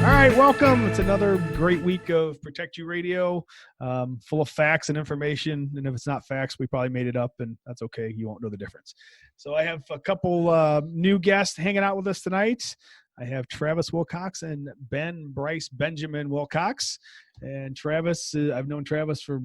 All right, welcome. It's another great week of Protect You Radio, full of facts and information. And if it's not facts, we probably made it up, and that's okay. You won't know the difference. So I have a couple new guests hanging out with us tonight. I have Travis Wilcox and Benjamin Wilcox. And Travis, I've known Travis for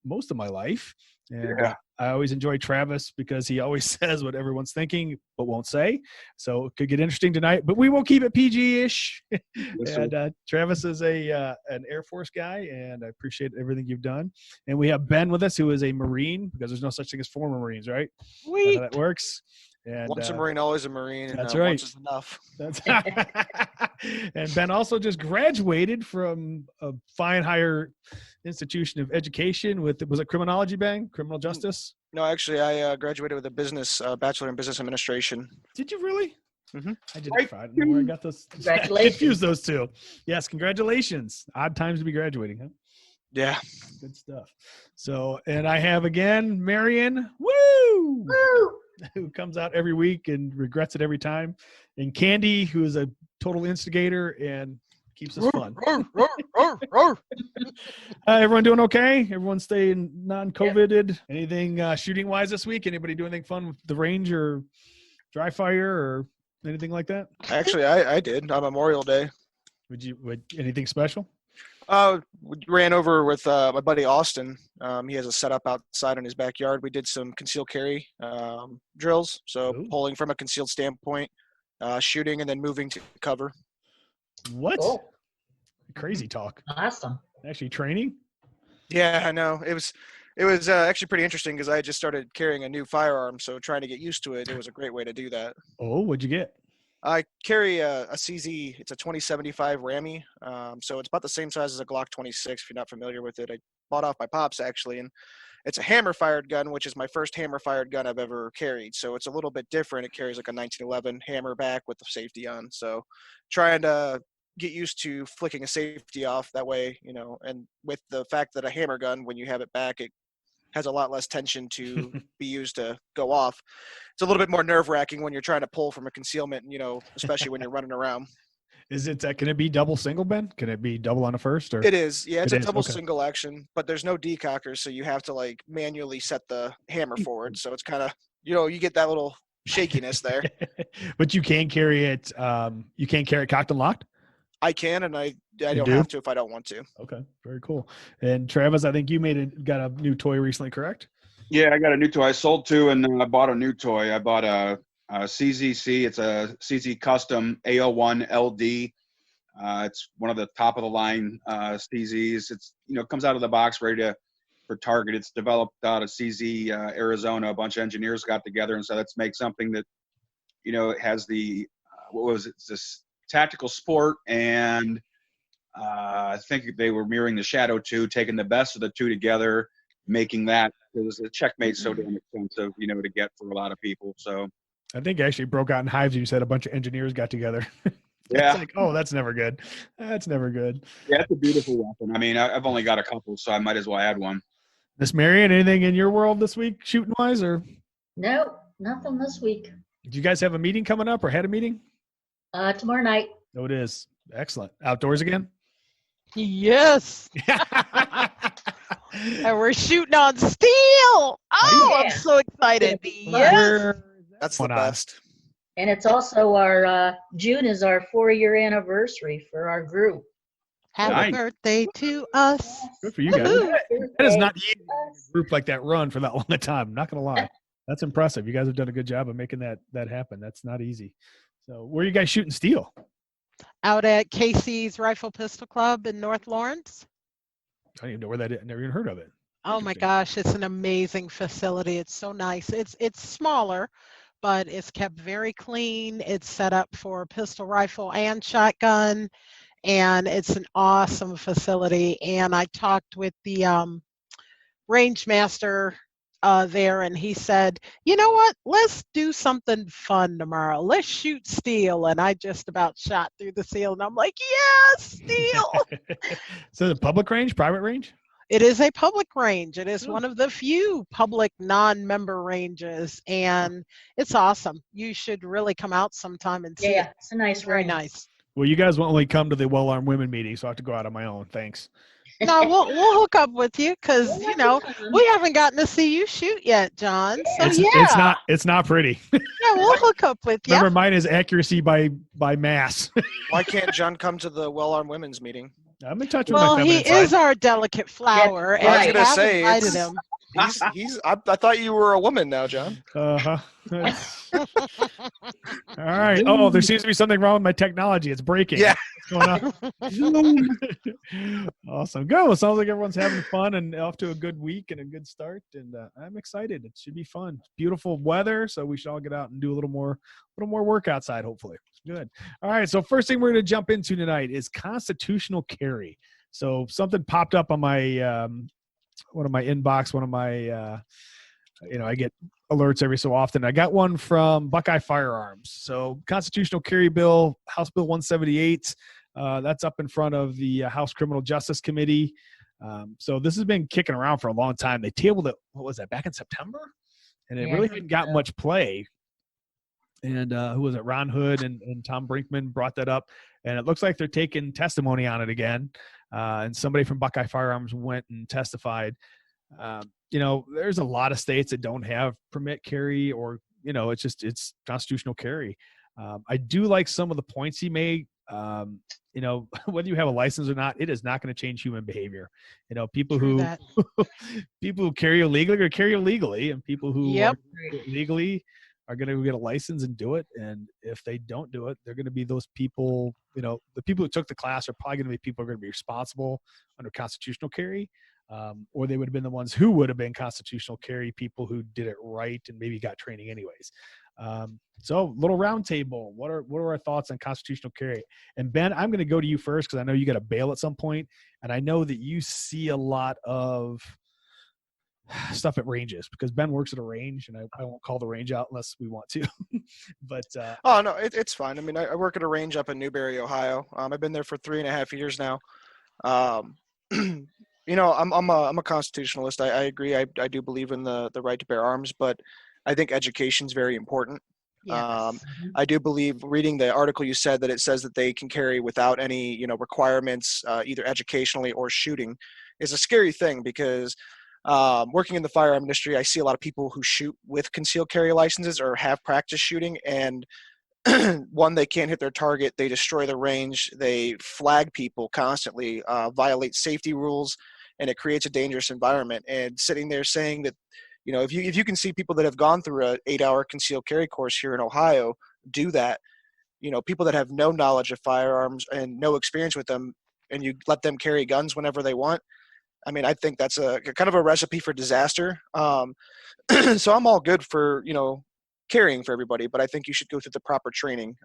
most of my life. And I always enjoy Travis because he always says what everyone's thinking but won't say. So it could get interesting tonight, but we will keep it PG-ish. Yes, and Travis is an Air Force guy, and I appreciate everything you've done. And we have Ben with us, who is a Marine, because there's no such thing as former Marines, right? That's how that works. And, once a Marine, always a Marine. And, that's right. Once is enough. And Ben also just graduated from a fine higher institution of education with, was it criminology, Ben? Criminal justice? No, actually, I graduated with a Bachelor in Business Administration. Did you really? Mm-hmm. I didn't. I don't know where I got those. Congratulations. Confused those two. Yes, congratulations. Odd times to be graduating, huh? Yeah. Good stuff. So, and I have again Marion, woo, who comes out every week and regrets it every time, and Candy, who is a total instigator and keeps us fun. Everyone doing okay? Everyone staying non-COVIDed? Anything shooting wise this week? Anybody do anything fun with the range or dry fire or anything like that? Actually, I did on Memorial Day. Would anything special? We ran over with my buddy Austin. He has a setup outside in his backyard. We did some concealed carry drills. So pulling from a concealed standpoint, shooting, and then moving to cover. What? Cool. Crazy talk. Awesome. Actually training? Yeah, I know. It was actually pretty interesting because I just started carrying a new firearm. So trying to get used to it, it was a great way to do that. Oh, what'd you get? I carry a CZ. It's a 2075 Rammy. So it's about the same size as a Glock 26, if you're not familiar with it. I bought off my pops, actually, and it's a hammer-fired gun, which is my first hammer-fired gun I've ever carried. So it's a little bit different. It carries like a 1911 hammer back with the safety on. So trying to get used to flicking a safety off that way, and with the fact that a hammer gun, when you have it back, it has a lot less tension to be used to go off. It's a little bit more nerve-wracking when you're trying to pull from a concealment, especially when you're running around. Is it? Can it be double single, Ben? Can it be double on a first? Or it is. Yeah, it's a double okay. single action, but there's no decocker, so you have to manually set the hammer forward. So it's kind of, you get that little shakiness there. But you can carry it. You can carry it cocked and locked. I can, and I don't have to if I don't want to. Okay, very cool. And Travis, I think you got a new toy recently, correct? Yeah, I got a new toy. I sold two, and then I bought a new toy. I bought a CZC. It's a CZ Custom AO1 LD. It's one of the top of the line CZs. It's comes out of the box ready for target. It's developed out of CZ Arizona. A bunch of engineers got together and said, let's make something that it has the it's this tactical sport, and I think they were mirroring the Shadow 2, taking the best of the two together, making that, because the checkmate's so damn expensive, to get for a lot of people. So I think it actually broke out in hives. You said a bunch of engineers got together. Yeah. It's like, oh, that's never good. That's never good. Yeah, it's a beautiful weapon. I mean, I've only got a couple, so I might as well add one. Miss Marion, anything in your world this week, shooting wise, or? No, nothing this week. Did you guys have a meeting coming up or had a meeting? Tomorrow night. Oh, it is. Excellent. Outdoors again? Yes. And we're shooting on steel. Oh, Yeah. I'm so excited. Yes. That's the best. And it's also our June is our 4-year anniversary for our group. Happy Nice. birthday to us. Good for you guys. Woohoo. That is not easy. A group like that run for that long a time. I'm not going to lie. That's impressive. You guys have done a good job of making that happen. That's not easy. So where are you guys shooting steel? Out at Casey's Rifle Pistol Club in North Lawrence. I don't even know where that is. I never even heard of it. Oh my Interesting. gosh, it's an amazing facility. It's so nice. It's smaller, but it's kept very clean. It's set up for pistol, rifle, and shotgun, and it's an awesome facility. And I talked with the range master there, and he said, you know what, let's do something fun tomorrow. Let's shoot steel. And I just about shot through the seal, and I'm like, yes, steel. So the public range, private range? It is a public range. It is one of the few public non-member ranges, and it's awesome. You should really come out sometime and see Yeah, it. it's a nice Very range. nice. Well, you guys will only come to the well-armed women meeting, so I have to go out on my own. Thanks. No, we'll hook up with you because Well, you that'd know be fun. we haven't gotten to see you shoot yet, John. So It's not pretty. yeah, we'll hook up with you. Remember, mine is accuracy by mass. Why can't John come to the well-armed women's meeting? I'm in touch with Well, my he feminine is side. our delicate flower, Yeah, and I was we gonna have say, invited it's- him. I thought you were a woman now, John. Uh-huh. All right. Oh, there seems to be something wrong with my technology. It's breaking. Yeah. What's going on? Awesome. Good. Well, sounds like everyone's having fun and off to a good week and a good start. And I'm excited. It should be fun. Beautiful weather, so we should all get out and do a little more work outside. Hopefully, good. All right. So first thing we're going to jump into tonight is constitutional carry. So something popped up on my one of my inbox, one of my I get alerts every so often. I got one from Buckeye Firearms. So constitutional carry bill, House Bill 178. That's up in front of the House Criminal Justice Committee. So this has been kicking around for a long time. They tabled it, what was that, back in September? And it Yeah, really I hadn't think gotten much play. And who was it? Ron Hood and Tom Brinkman brought that up. And it looks like they're taking testimony on it again. And somebody from Buckeye Firearms went and testified. There's a lot of states that don't have permit carry, or it's constitutional carry. I do like some of the points he made. Whether you have a license or not, it is not going to change human behavior. People True who that. people who carry illegally are going to carry illegally, and people who Yep. are legally are going to get a license and do it. And if they don't do it, they're going to be those people. The people who took the class are probably going to be people who are going to be responsible under constitutional carry. Or they would have been the ones who would have been constitutional carry people who did it right and maybe got training anyways. So little round table. What are our thoughts on constitutional carry? And Ben, I'm going to go to you first because I know you got to bail at some point, and I know that you see a lot of stuff at ranges because Ben works at a range, and I won't call the range out unless we want to. But Oh no, it's fine. I mean, I work at a range up in Newberry, Ohio. I've been there for 3.5 years now. I'm a constitutionalist. I agree. I do believe in the right to bear arms, but I think education is very important. Yes. I do believe, reading the article you said, that it says that they can carry without any requirements, either educationally or shooting, is a scary thing because working in the firearm industry, I see a lot of people who shoot with concealed carry licenses or have practice shooting, and one, they can't hit their target, they destroy the range, they flag people constantly, violate safety rules, and it creates a dangerous environment. And sitting there saying that, if you can see people that have gone through a 8-hour concealed carry course here in Ohio do that, people that have no knowledge of firearms and no experience with them, and you let them carry guns whenever they want, I mean, I think that's a kind of a recipe for disaster. So I'm all good for, carrying for everybody, but I think you should go through the proper training.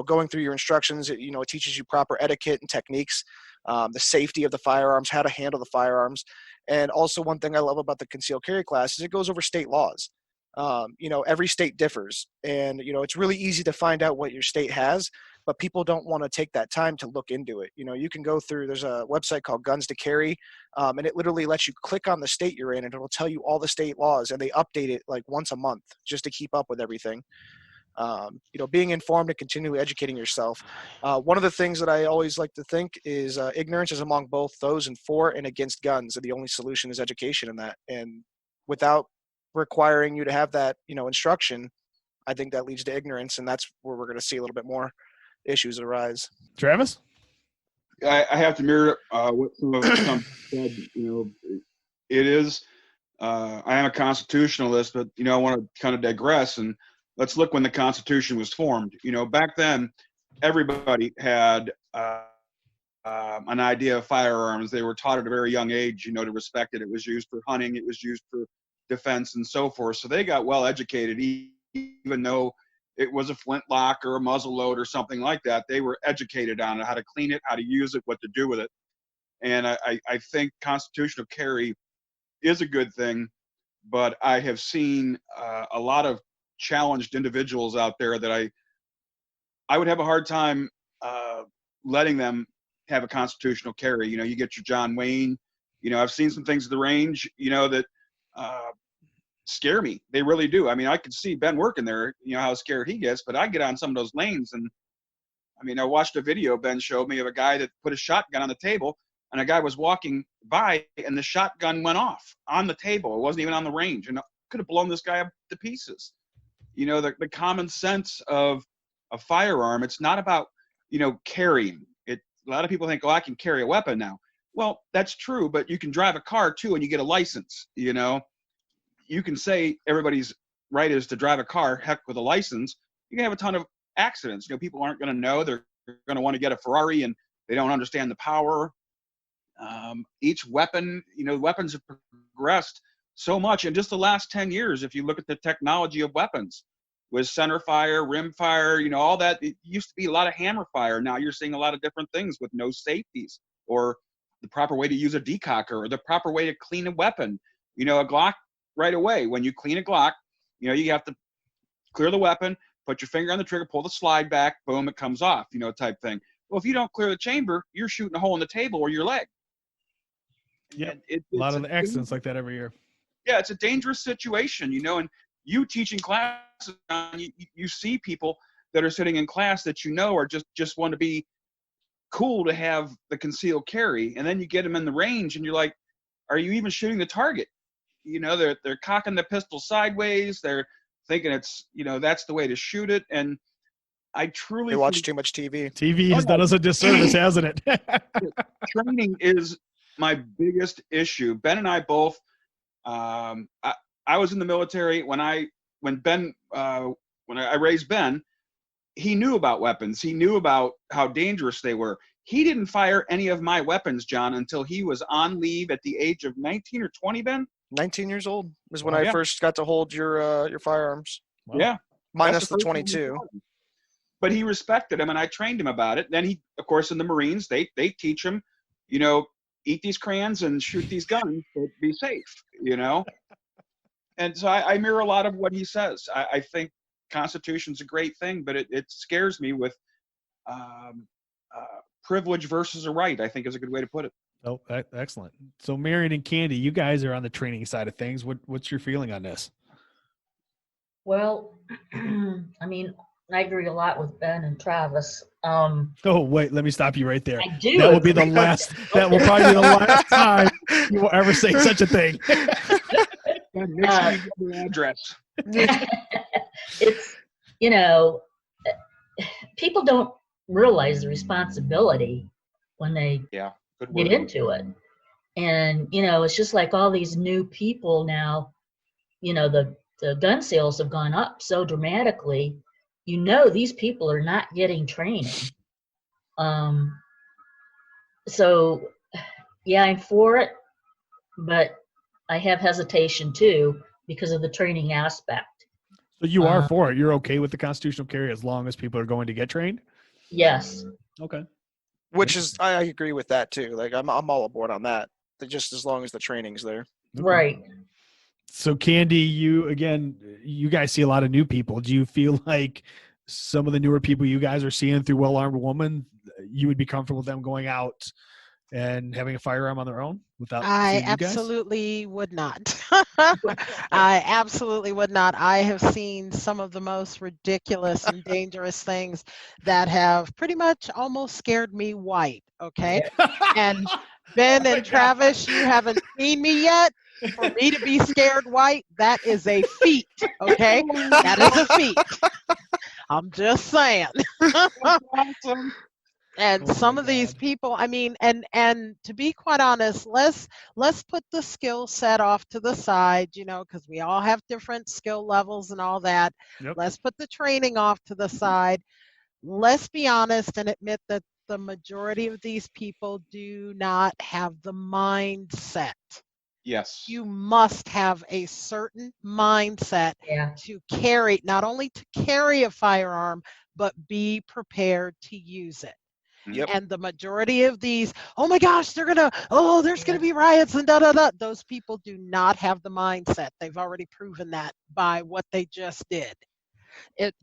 Going through your instructions, it teaches you proper etiquette and techniques, the safety of the firearms, how to handle the firearms. And also, one thing I love about the concealed carry class is it goes over state laws. Every state differs, and it's really easy to find out what your state has, but people don't want to take that time to look into it. You can go through, there's a website called Guns to Carry, and it literally lets you click on the state you're in, and it'll tell you all the state laws, and they update it like once a month just to keep up with everything. Being informed and continually educating yourself. One of the things that I always like to think is ignorance is among both those for and against guns, and the only solution is education in that. And without requiring you to have that, instruction, I think that leads to ignorance, and that's where we're going to see a little bit more issues arise. Travis? I have to mirror what some said. It is. I am a constitutionalist, but I want to kind of digress and let's look when the Constitution was formed. Back then, everybody had an idea of firearms. They were taught at a very young age, to respect it. It was used for hunting. It was used for defense and so forth. So they got well educated, even though it was a flintlock or a muzzle load or something like that. They were educated on it, how to clean it, how to use it, what to do with it. And I think constitutional carry is a good thing, but I have seen a lot of challenged individuals out there that I would have a hard time letting them have a constitutional carry. You get your John Wayne. I've seen some things at the range, that scare me. They really do. I mean, I could see Ben working there, how scared he gets, but I get on some of those lanes and I mean, I watched a video Ben showed me of a guy that put a shotgun on the table, and a guy was walking by, and the shotgun went off on the table. It wasn't even on the range, and it could have blown this guy up to pieces. You know, the common sense of a firearm, it's not about, carrying. A lot of people think, oh, I can carry a weapon now. Well, that's true, but you can drive a car too, and you get a license. You can say everybody's right is to drive a car, heck with a license. You can have a ton of accidents. People aren't going to know. They're going to want to get a Ferrari, and they don't understand the power. Each weapon, weapons have progressed so much in just the last 10 years. If you look at the technology of weapons, with center fire, rim fire, all that, it used to be a lot of hammer fire. Now you're seeing a lot of different things with no safeties, or the proper way to use a decocker, or the proper way to clean a weapon. A Glock, right away, when you clean a Glock, you have to clear the weapon, put your finger on the trigger, pull the slide back, boom, it comes off, type thing. Well, if you don't clear the chamber, you're shooting a hole in the table or your leg. Yeah, a lot of accidents like that every year. Yeah, it's a dangerous situation, and you teaching classes, you see people that are sitting in class that are just want to be cool to have the concealed carry, and then you get them in the range, and you're like, are you even shooting the target? They're cocking the pistol sideways. They're thinking it's that's the way to shoot it, and I truly They watch too much TV. TV has done us a disservice, hasn't it? Training is my biggest issue. Ben and I both. I was in the military when I raised Ben. He knew about weapons. He knew about how dangerous they were. He didn't fire any of my weapons, John, until he was on leave at the age of 19 or 20, Ben? 19 years old was when I first got to hold your firearms. Wow. Yeah. Minus the 22. But he respected him, and I trained him about it. Then he, of course, in the Marines, they teach him, eat these crayons and shoot these guns to be safe, And so I mirror a lot of what he says. I think Constitution's a great thing, but it scares me with privilege versus a right, I think is a good way to put it. Oh, excellent. So Marion and Candy, you guys are on the training side of things. What's your feeling on this? Well, I mean, I agree a lot with Ben and Travis. Oh, wait, let me stop you right there. I do. That will be the last. That will probably be the last time you will ever say such a thing. Make sure you give your address. It's, people don't realize the responsibility when they Good get word. into it. And, it's just like all these new people now, the gun sales have gone up so dramatically. These people are not getting training. So, yeah, I'm for it, but I have hesitation too because of the training aspect. So you are for it. You're okay with the constitutional carry as long as people are going to get trained? Yes. Okay. Which is, I agree with that too. Like I'm all aboard on that. Just as long as the training's there. Okay. Right. So Candy, you guys see a lot of new people. Do you feel like some of the newer people you guys are seeing through Well Armed Woman, you would be comfortable with them going out and having a firearm on their own without I seeing you guys? absolutely would not. I absolutely would not. I have seen some of the most ridiculous and dangerous things that have pretty much almost scared me white. Okay. And Ben and Travis, you haven't seen me yet. For me to be scared white, that is a feat. Okay. That is a feat. I'm just saying. Awesome. And Oh some my of these God. people, I mean, and to be quite honest, let's put the skill set off to the side, because we all have different skill levels and all that. Yep. Let's put the training off to the side. Let's be honest and admit that the majority of these people do not have the mindset. Yes. You must have a certain mindset Yeah. to carry, not only to carry a firearm, but be prepared to use it. Yep. And the majority of these, oh my gosh, there's gonna be riots and da da da. Those people do not have the mindset. They've already proven that by what they just did.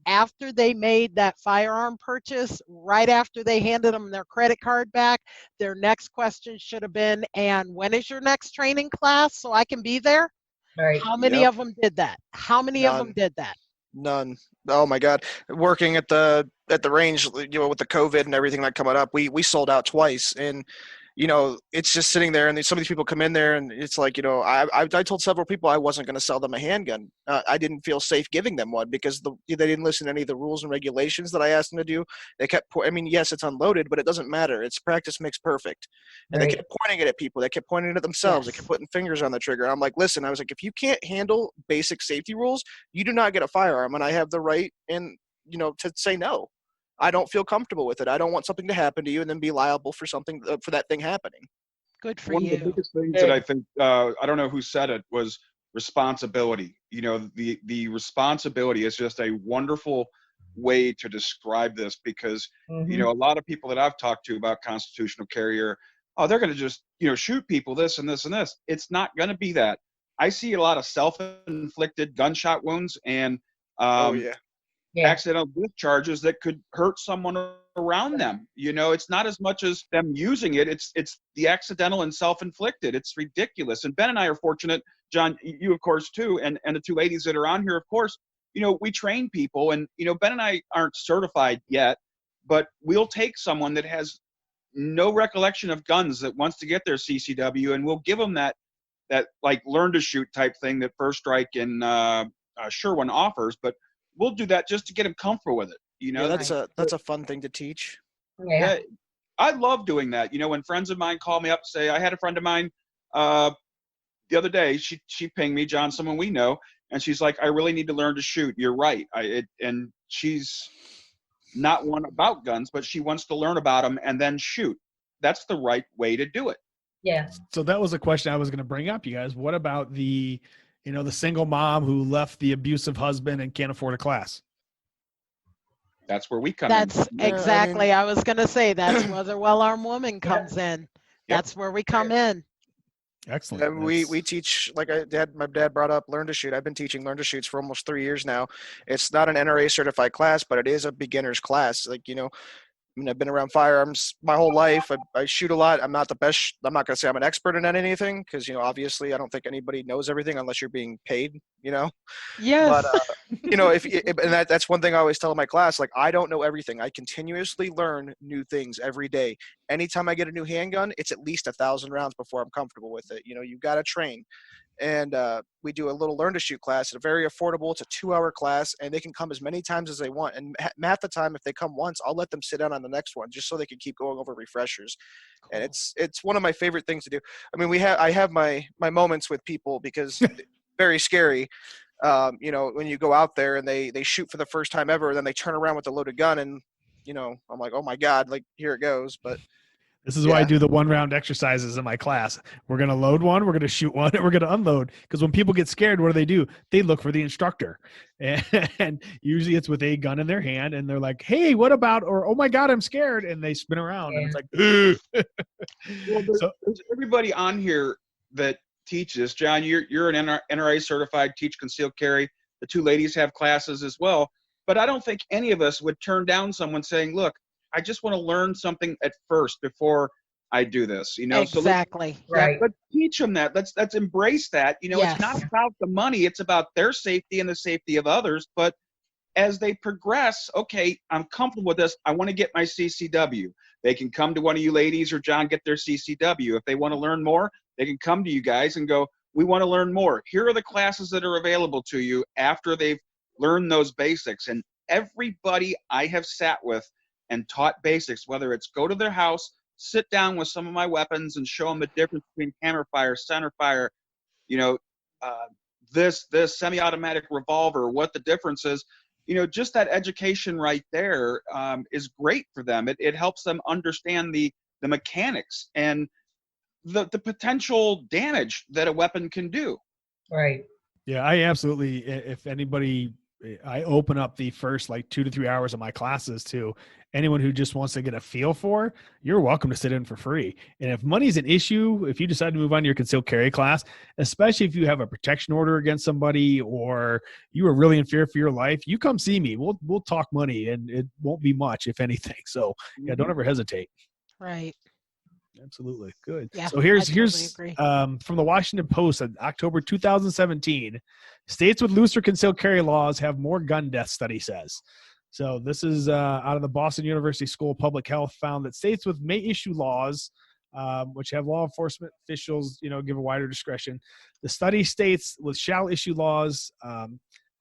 After they made that firearm purchase, right after they handed them their credit card back, their next question should have been, and when is your next training class so I can be there? Right. How many Yep. of them did that? How many of them None. did that? None. Oh my God. Working at the range, with the COVID and everything that coming up, we sold out twice, and it's just sitting there, and some of these people come in there, and it's like, I told several people I wasn't going to sell them a handgun. I didn't feel safe giving them one because they didn't listen to any of the rules and regulations that I asked them to do. They kept, yes, it's unloaded, but it doesn't matter. It's practice makes perfect. And Right. they kept pointing it at people. They kept pointing it at themselves. They Yes. kept putting fingers on the trigger. I'm like, listen, I was like, if you can't handle basic safety rules, you do not get a firearm, and I have the right to say no. I don't feel comfortable with it. I don't want something to happen to you and then be liable for something for that thing happening. Good for One of the you. biggest things that I think, I don't know who said it, was responsibility. The responsibility is just a wonderful way to describe this, because, Mhm. a lot of people that I've talked to about constitutional carrier, oh, they're going to just, shoot people, this and this and this. It's not going to be that. I see a lot of self-inflicted gunshot wounds and Oh yeah. Yeah. accidental discharges that could hurt someone around them. It's not as much as them using it. It's the accidental and self-inflicted. It's ridiculous. And Ben and I are fortunate, John, you of course too, and the two ladies that are on here, of course, we train people, and, Ben and I aren't certified yet, but we'll take someone that has no recollection of guns that wants to get their CCW, and we'll give them that like learn to shoot type thing that First Strike and Sherwin offers, but we'll do that just to get them comfortable with it. Yeah, that's a fun thing to teach. Yeah. I love doing that. When friends of mine call me up, say, I had a friend of mine the other day, she pinged me, John, someone we know, and she's like, I really need to learn to shoot. You're right. And she's not one about guns, but she wants to learn about them and then shoot. That's the right way to do it. Yeah. So that was a question I was going to bring up, you guys. What about the single mom who left the abusive husband and can't afford a class? That's where we come That's in. exactly. I was going to say that's where the well-armed woman comes in. That's where we come in. Excellent. And we teach, like my dad brought up, learn to shoot. I've been teaching learn to shoots for almost 3 years now. It's not an NRA certified class, but it is a beginner's class. I've been around firearms my whole life. I shoot a lot. I'm not the best. I'm not going to say I'm an expert in anything because, obviously I don't think anybody knows everything unless you're being paid, Yes. But, that's one thing I always tell my class, like, I don't know everything. I continuously learn new things every day. Anytime I get a new handgun, it's at least 1,000 rounds before I'm comfortable with it. You've got to train. And we do a little learn to shoot class. It's very affordable. It's a 2-hour class, and they can come as many times as they want. And half the time, if they come once, I'll let them sit down on the next one just so they can keep going over refreshers. Cool. And it's one of my favorite things to do. I mean, I have my moments with people because very scary. When you go out there and they shoot for the first time ever, and then they turn around with a loaded gun, and I'm like, oh my God, like, here it goes. But this is why I do the 1-round exercises in my class. We're going to load one, we're going to shoot one, and we're going to unload. Because when people get scared, what do? They look for the instructor. And usually it's with a gun in their hand, and they're like, hey, what about, or, oh my God, I'm scared. And they spin around, and it's like, well, there's everybody on here that teaches. John, you're an NRA certified, teach concealed carry. The two ladies have classes as well. But I don't think any of us would turn down someone saying, look, I just want to learn something at first before I do this, Exactly. So let's teach them that. Let's embrace that. Yes. It's not about the money. It's about their safety and the safety of others. But as they progress, okay, I'm comfortable with this. I want to get my CCW. They can come to one of you ladies or John, get their CCW. If they want to learn more, they can come to you guys and go, we want to learn more. Here are the classes that are available to you after they've learned those basics. And everybody I have sat with and taught basics, whether it's go to their house, sit down with some of my weapons and show them the difference between hammer fire, center fire, this semi-automatic revolver, what the difference is, just that education right there is great for them. It helps them understand the mechanics and the potential damage that a weapon can do. Right. Yeah, I absolutely, if anybody, I open up the first 2 to 3 hours of my classes to anyone who just wants to get a feel for, you're welcome to sit in for free. And if money's an issue, if you decide to move on to your concealed carry class, especially if you have a protection order against somebody or you are really in fear for your life, you come see me. We'll talk money, and it won't be much, if anything. So yeah, don't ever hesitate. Right. Absolutely. Good. Yeah, So I here's totally agree. from the Washington Post on October 2017. States with looser concealed carry laws have more gun deaths, study says. So this is out of the Boston University School of Public Health, found that states with may issue laws, which have law enforcement officials, give a wider discretion. The study states with shall issue laws,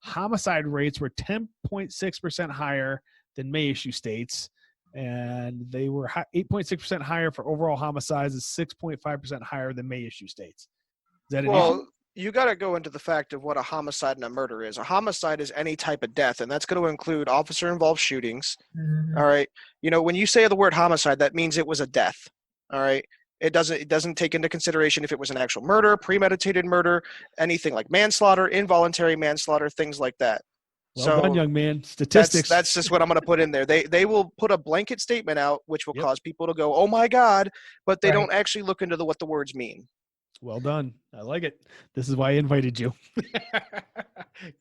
homicide rates were 10.6% higher than may issue states. And they were 8.6% higher for overall homicides and 6.5% higher than may issue states. Is that an issue? Well, you got to go into the fact of what a homicide and a murder is. A homicide is any type of death, and that's going to include officer-involved shootings. Mhm. All right. When you say the word homicide, that means it was a death. All right. It doesn't take into consideration if it was an actual murder, premeditated murder, anything like manslaughter, involuntary manslaughter, things like that. Well done, young man. Statistics. That's just what I'm going to put in there. They will put a blanket statement out, which will Yep. cause people to go, "Oh my God," but they Right. don't actually look into what the words mean. Well done. I like it. This is why I invited you.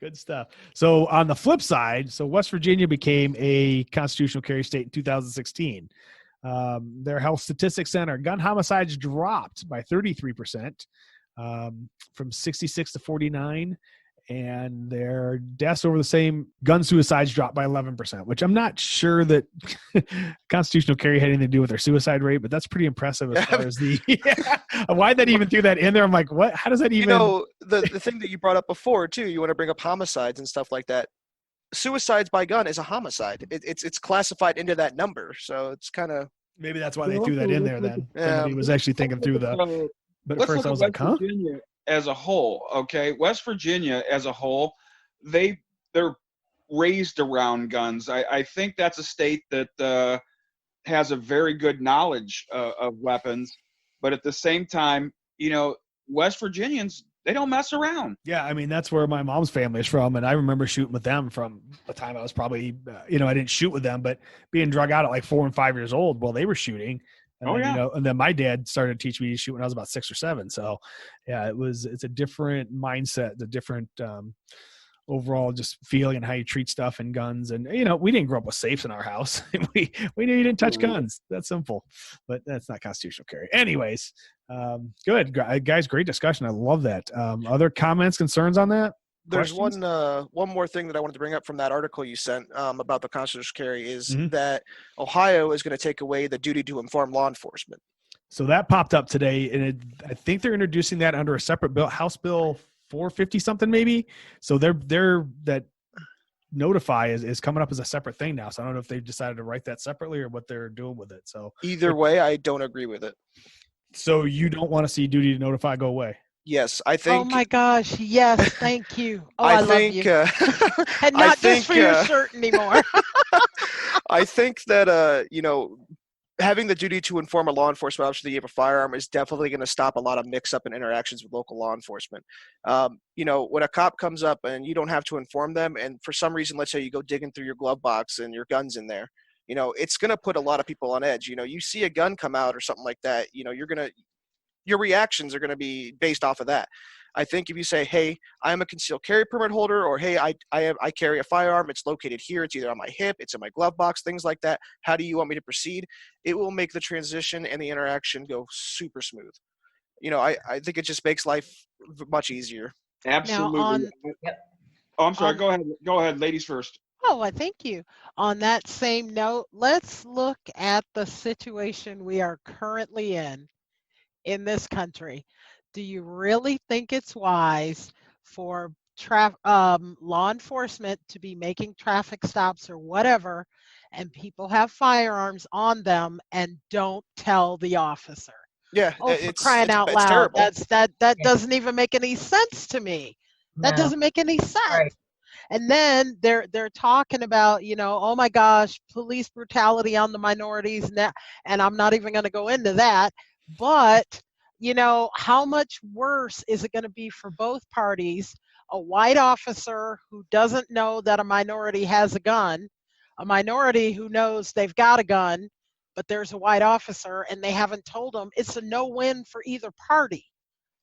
Good stuff. So on the flip side, West Virginia became a constitutional carry state in 2016. Their Health Statistics Center gun homicides dropped by 33%, from 66 to 49. And their deaths over the same gun suicides dropped by 11%, which I'm not sure that constitutional carry had anything to do with their suicide rate, but that's pretty impressive as far as the why that even threw that in there. I'm like, what? How does that even? The thing that you brought up before too. You want to bring up homicides and stuff like that. Suicides by gun is a homicide. It's classified into that number, so it's kind of maybe that's why they threw that in there. Then Yeah. somebody was actually thinking through the. But at Let's first look I at was West like, huh? Virginia as a whole, okay? West Virginia as a whole, they're raised around guns. I think that's a state that has a very good knowledge of weapons, but at the same time, West Virginians, they don't mess around. Yeah, I mean, that's where my mom's family is from, and I remember shooting with them from the time I was probably, I didn't shoot with them, but being drug out at like 4 and 5 years old while they were shooting. And Oh, then, yeah. And then my dad started to teach me to shoot when I was about 6 or 7. So, yeah, it's a different mindset, the different overall just feeling and how you treat stuff and guns. And, we didn't grow up with safes in our house. we knew you didn't touch guns. That's simple, but that's not constitutional carry. Anyways, good. Guys, great discussion. I love that. Other comments, concerns on that? There's Questions? one more thing that I wanted to bring up from that article you sent about the constitutional carry is Mhm. that Ohio is going to take away the duty to inform law enforcement. So that popped up today, and I think they're introducing that under a separate bill, House Bill 450 something maybe. So they're that notify is coming up as a separate thing now. So I don't know if they've decided to write that separately or what they're doing with it. So Either way, I don't agree with it. So you don't want to see duty to notify go away? Yes, I Oh think. my gosh, yes, thank you. Oh, I love think. you. And not just for your shirt anymore. I think that having the duty to inform a law enforcement officer that you have a firearm is definitely going to stop a lot of mix-up and interactions with local law enforcement. When a cop comes up and you don't have to inform them, and for some reason, let's say you go digging through your glove box and your gun's in there, it's going to put a lot of people on edge. You see a gun come out or something like that, your reactions are going to be based off of that. I think if you say, hey, I'm a concealed carry permit holder, or hey, I carry a firearm, it's located here, it's either on my hip, it's in my glove box, things like that, how do you want me to proceed? It will make the transition and the interaction go super smooth. I think it just makes life much easier. Absolutely. Yep. Oh, I'm sorry. Go ahead. Go ahead. Ladies first. Oh, I thank you. On that same note, let's look at the situation we are currently in this country. Do you really think it's wise for law enforcement to be making traffic stops or whatever, and people have firearms on them and don't tell the officer? Yeah, Oh, for crying out loud! terrible. That Yeah. doesn't even make any sense to me. That No. doesn't make any sense. Right. And then they're talking about, oh my gosh, police brutality on the minorities, and I'm not even going to go into that. But how much worse is it going to be for both parties? A white officer who doesn't know that a minority has a gun, a minority who knows they've got a gun, but there's a white officer and they haven't told them. It's a no-win for either party.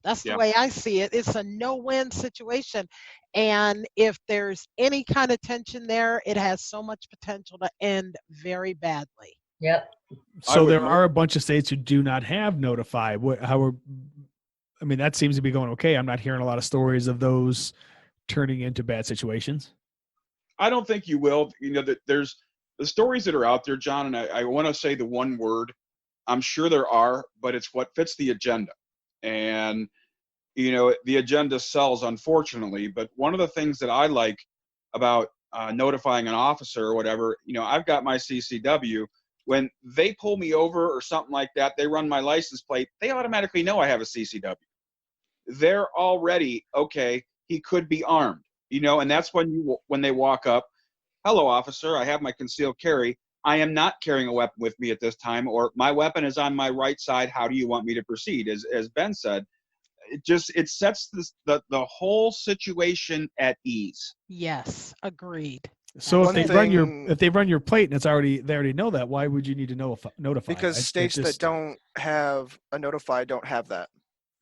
That's the way I see it. It's a no-win situation. And if there's any kind of tension there, it has so much potential to end very badly. Yep. So would there move- are a bunch of states who do not have notify. I mean, that seems to be going okay. I'm not hearing a lot of stories of those turning into bad situations. I don't think you will. You know, that there's the stories that are out there, John, and I want to say the one word. I'm sure there are, but it's what fits the agenda. And, you know, the agenda sells, unfortunately. But one of the things that I like about notifying an officer or whatever, you know, I've got my CCW. When they pull me over or something like that, they run my license plate, they automatically know I have a CCW. They're already, okay, he could be armed, you know, and that's when they walk up, hello, officer, I have my concealed carry. I am not carrying a weapon with me at this time, or my weapon is on my right side. How do you want me to proceed? As Ben said, it sets the whole situation at ease. Yes, agreed. So One if thing- they run your plate and they already know that, why would you need to notify? Because states that don't have a notify don't have that.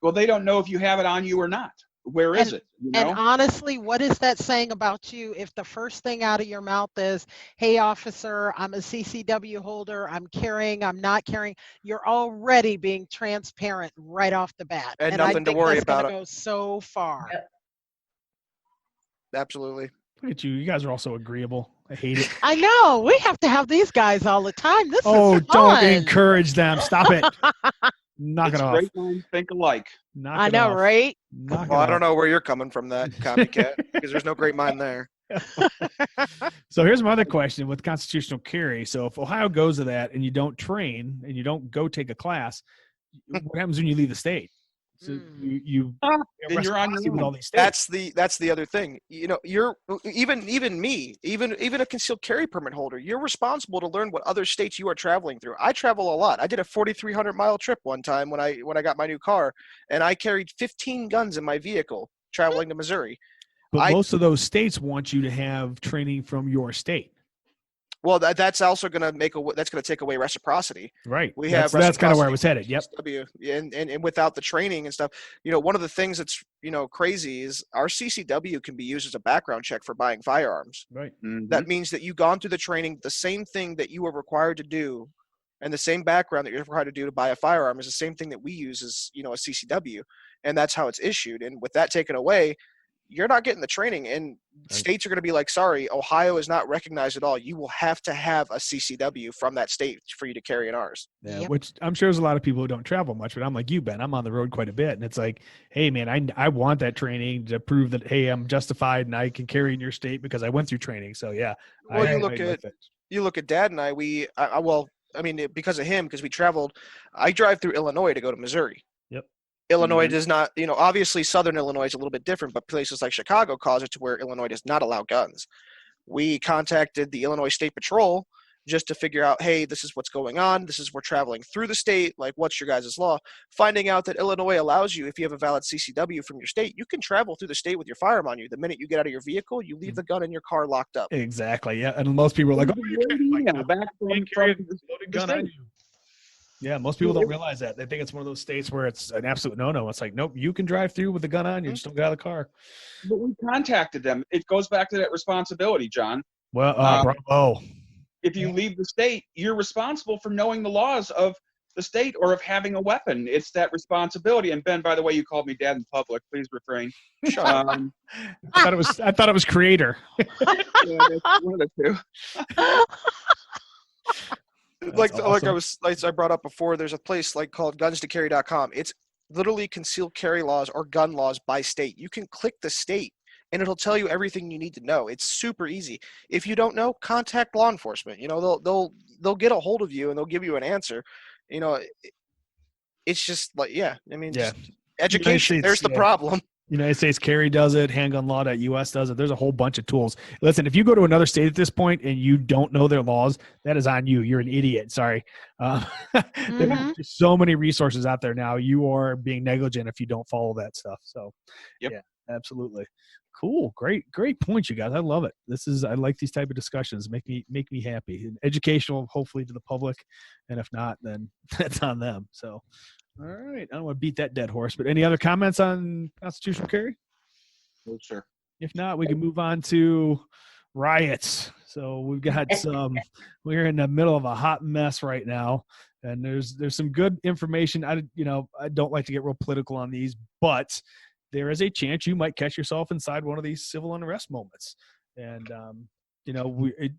Well, they don't know if you have it on you or not. Where is it? You know? And honestly, what is that saying about you if the first thing out of your mouth is, hey, officer, I'm a CCW holder, I'm carrying, I'm not carrying, you're already being transparent right off the bat. And I nothing to think worry that's gonna about. go so far. Yep. Absolutely. Look at you. You guys are all so agreeable. I hate it. I know. We have to have these guys all the time. This Oh, is don't fun. encourage them. Stop it. Knock It's it off. great minds think alike. Knock I it know, off. right? Knock it Well, I don't off. know where you're coming from, that copycat, because there's no great mind there. So here's my other question with constitutional carry. So if Ohio goes to that and you don't train and you don't go take a class, what happens when you leave the state? So you Then you're on your with own. all these states. That's the other thing. You know, you're even me, even a concealed carry permit holder, you're responsible to learn what other states you are traveling through. I travel a lot. I did a 4,300-mile trip one time when I got my new car, and I carried 15 guns in my vehicle traveling to Missouri. But most of those states want you to have training from your state. Well, that's also going to take away reciprocity. Right. We that's have kind of where I reciprocity was headed. Yep. CCW, and without the training and stuff, you know, one of the things that's, you know, crazy is our CCW can be used as a background check for buying firearms. Right. Mhm. That means that you've gone through the training, the same thing that you are required to do, and the same background that you're required to do to buy a firearm is the same thing that we use as, you know, a CCW, and that's how it's issued. And with that taken away, you're not getting the training, and states are going to be like, sorry, Ohio is not recognized at all. You will have to have a CCW from that state for you to carry in ours. Yeah, Yep. which I'm sure there's a lot of people who don't travel much, but I'm like you, Ben. I'm on the road quite a bit, and it's like, hey, man, I want that training to prove that, hey, I'm justified and I can carry in your state because I went through training. So yeah, Well, I you look with it. at Dad and I. Because of him, because we traveled. I drive through Illinois to go to Missouri. Yep. Illinois Mhm. does not, you know, obviously Southern Illinois is a little bit different, but places like Chicago cause it to where Illinois does not allow guns. We contacted the Illinois State Patrol just to figure out, hey, this is what's going on. We're traveling through the state. Like, what's your guys' law? Finding out that Illinois allows you, if you have a valid CCW from your state, you can travel through the state with your firearm on you. The minute you get out of your vehicle, you leave the gun in your car locked up. Exactly. Yeah, and most people are like, oh, you can't, Yeah, back from carry a the loaded gun state. on you. Yeah, most people don't realize that. They think it's one of those states where it's an absolute no-no. It's like, nope, you can drive through with the gun on you. Just don't get out of the car. But we contacted them. It goes back to that responsibility, John. Well, bravo. If you leave the state, you're responsible for knowing the laws of the state or of having a weapon. It's that responsibility. And Ben, by the way, you called me dad in public. Please refrain. Shut up. I thought it was creator. Yeah, that's one of the two. Like awesome. I brought up before, there's a place called gunstocarry.com. It's literally concealed carry laws or gun laws by state. You can click the state and it'll tell you everything you need to know. It's super easy. If you don't know, contact law enforcement. You know, they'll get a hold of you and they'll give you an answer. You know, it's just like, yeah, I mean, Yeah. just education. States, There's the yeah. problem. United States Carry does it. Handgunlaw.us does it. There's a whole bunch of tools. Listen, if you go to another state at this point and you don't know their laws, that is on you. You're an idiot. Sorry. There's just so many resources out there now. You are being negligent if you don't follow that stuff. So, Yep. Yeah, absolutely. Cool. Great points, you guys. I love it. I like these type of discussions. Make me happy. And educational, hopefully, to the public. And if not, then that's on them. So, all right. I don't want to beat that dead horse, but any other comments on constitutional carry? Oh, sure. If not, we can move on to riots. So we've got we're in the middle of a hot mess right now, and there's some good information. I don't like to get real political on these, but there is a chance you might catch yourself inside one of these civil unrest moments. And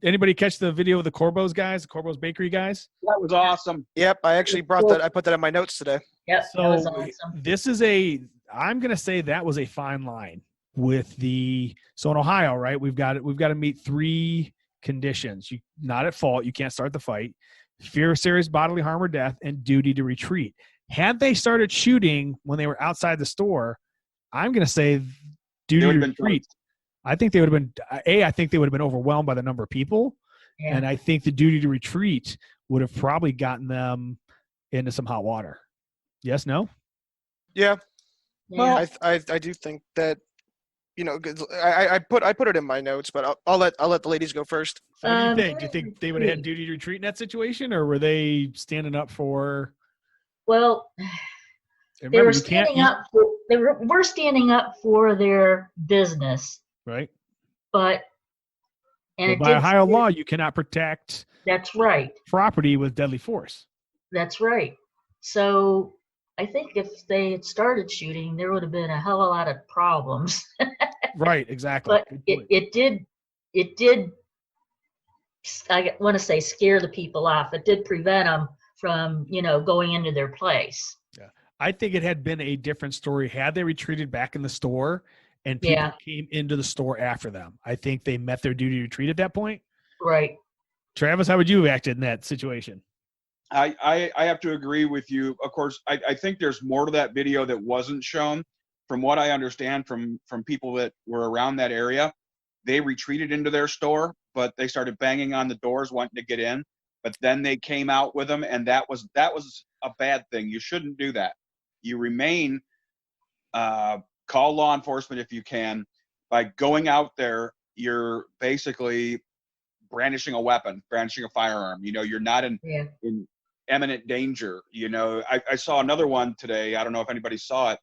anybody catch the video of the Corbo's guys, the Corbo's Bakery guys? That was awesome. Yep, I actually brought that. I put that in my notes today. Yep, So that was awesome. this is I'm going to say that was a fine line with so in Ohio, right? We've got to meet 3 conditions. You not at fault, you can't start the fight, fear of serious bodily harm or death, and duty to retreat. Had they started shooting when they were outside the store, I'm going to say duty to retreat. I think they would have been I think they would have been overwhelmed by the number of people. Yeah. And I think the duty to retreat would have probably gotten them into some hot water. Yes, no? Yeah. Yeah. I do think that, I put it in my notes, but I'll let the ladies go first. So what do you think? Do you think they would have had duty to retreat in that situation, or were they standing up for? Well, they were standing up. They were standing up for their business, right? But by Ohio law, you cannot protect. That's right. Property with deadly force. That's right. So I think if they had started shooting, there would have been a hell of a lot of problems. Right, exactly. But it did, I want to say, scare the people off. It did prevent them from, going into their place. Yeah. I think it had been a different story had they retreated back in the store and people came into the store after them. I think they met their duty to retreat at that point. Right. Travis, how would you have acted in that situation? I have to agree with you. Of course, I think there's more to that video that wasn't shown. From what I understand from people that were around that area, they retreated into their store, but they started banging on the doors wanting to get in. But then they came out with them, and that was a bad thing. You shouldn't do that. You remain, call law enforcement if you can. By going out there, you're basically brandishing a weapon, brandishing a firearm. You're not in imminent danger. I saw another one today. I don't know if anybody saw it.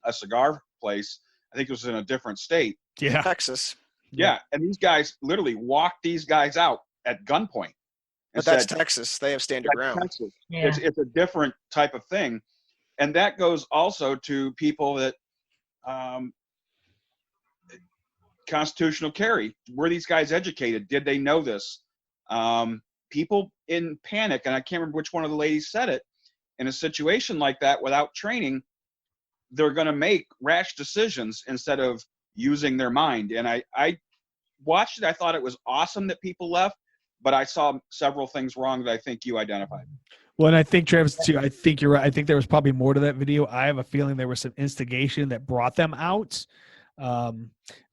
A cigar place. I think it was in a different state. Yeah. Texas. Yeah. And these guys literally walked these guys out at gunpoint. But that's Texas. They have stand your ground. Texas. Yeah. It's a different type of thing. And that goes also to people that constitutional carry. Were these guys educated? Did they know this? People in panic, and I can't remember which one of the ladies said it, in a situation like that without training, they're going to make rash decisions instead of using their mind. And I watched it. I thought it was awesome that people left, but I saw several things wrong that I think you identified. Well, and I think, Travis, too, I think you're right. I think there was probably more to that video. I have a feeling there was some instigation that brought them out.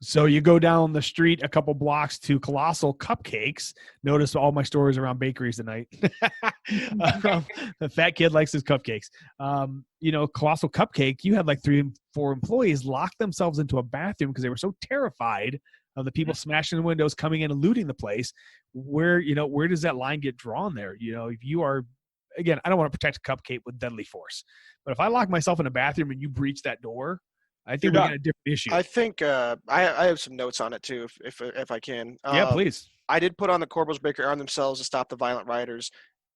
So you go down the street a couple blocks to Colossal Cupcakes. Notice all my stories around bakeries tonight. The fat kid likes his cupcakes. Colossal Cupcake, you had like 3 or 4 employees lock themselves into a bathroom because they were so terrified of the people smashing the windows, coming in and looting the place. Where does that line get drawn there? If you are, again, I don't want to protect a cupcake with deadly force, but if I lock myself in a bathroom and you breach that door, I think we got a different issue. I think I have some notes on it too, if I can. Yeah, please. I did put on the Corbo's Bakery arm themselves to stop the violent rioters.